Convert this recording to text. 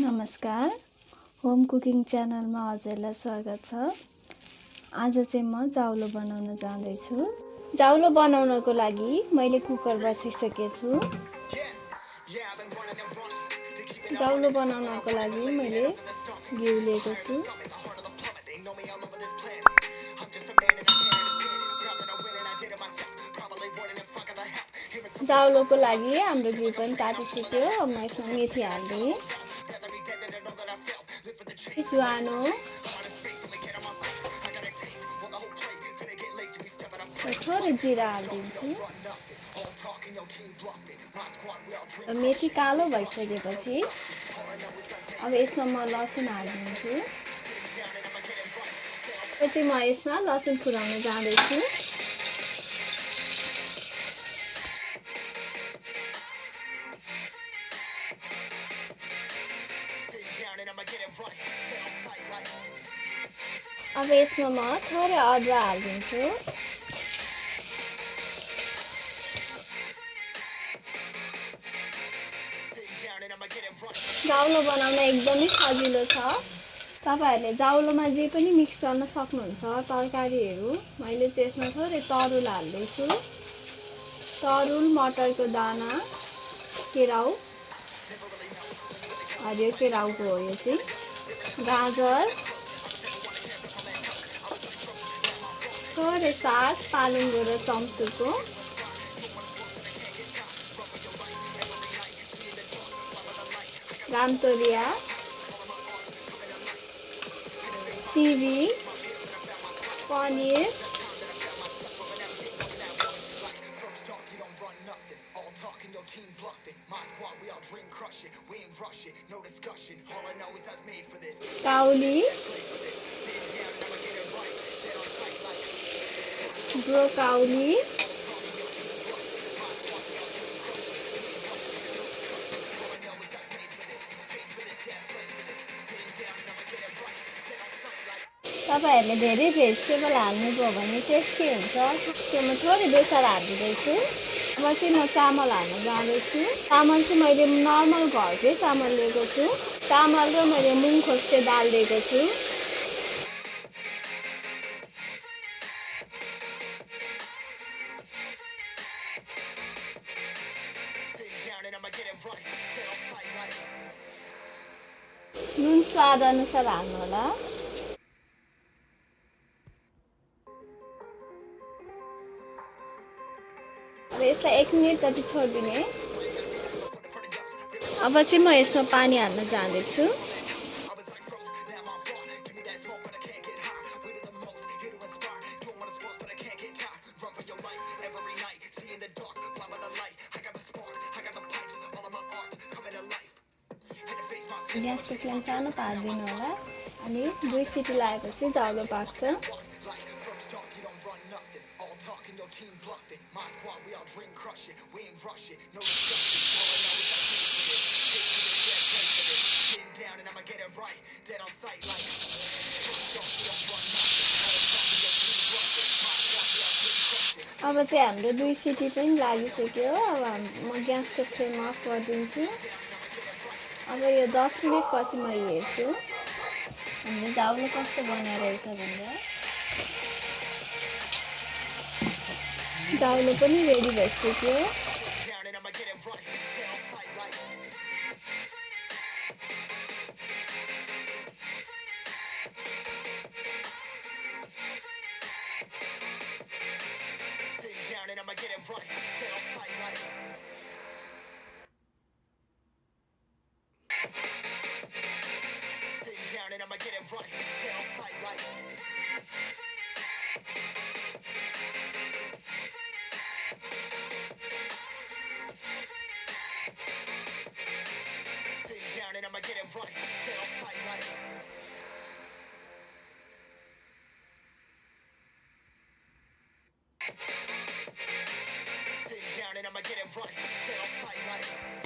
नमस्कार, home cooking च्यानलमा हजुरलाई स्वागत छ। आज चाहिँ म जाउलो बनाउन जाँदैछु। जाउलो बनाउनको लागि मैले कुकर बसाइसकेको छु। जाउलो बनाउनको लागि मैले घिउ लिएको छु। जाउलोको लागि हाम्रो घिउ पनि तातिसक्यो। अब म यसमा मेथी हाल्दिएँ, ज्वानो, थोरै जिरा हालिदिन्छु। मेथी कालो भइसकेपछि अब यसमा म लसुन हालिदिन्छु। पछि म यसमा लसुन फुराउन जाँदैछु। अब यसमा म थोरै अदुवा हालिदिन्छु। जाउलो बनाउन एकदमै सजिलो छ। तपाईहरुले जाउलोमा जे पनि मिक्स गर्न सक्नुहुन्छ, तरकारीहरू। मैले त्यसमा थोरै तरुल हाल्दैछु। तरुल, मटरको दाना, केराउ, हरियो केराउको हो यो चाहिँ, गाजर, थोरै साग, पालुङ्गो र चम्चुको, रामतोरिया, सिमी, पनिर, काउली, ब्रोकाउली, तपाईहरुले धेरै भेजिटेबल हाल्नुभयो भने टेस्टी हुन्छ। त्यसमा थोरै बेसार हालिदिँदैछु। अब चाहिँ म चामल हाल्न जाँदैछु। चामल चाहिँ मैले नर्मल घरकै चामल लिएको छु। चामल र मैले मुङ खोस्टे दाल लिएको छु। नुन स्वाद अनुसार हाल्नु होला। अब यसलाई 1 मिनेट जति छोडिदिने। अब चाहिँ म यसमा पानी हाल्न जाँदैछु। ग्यासको फ्लेम सानो पारिदिनु होला। अनि 2 सिटी लगाएपछि जाउलो पाक्छ। अब चाहिँ हाम्रो 2 सिटी पनि लागिसक्यो। अब म ग्यासको फ्लेम अफ गरिदिन्छु। अब यो 10 मिनेट पछि म हेर्छु हामीले जाउलो कस्तो बनाइरहेछ भनेर। जाउलो पनि रेडी भइसक्यो। and I'ma get it right. Get on sight like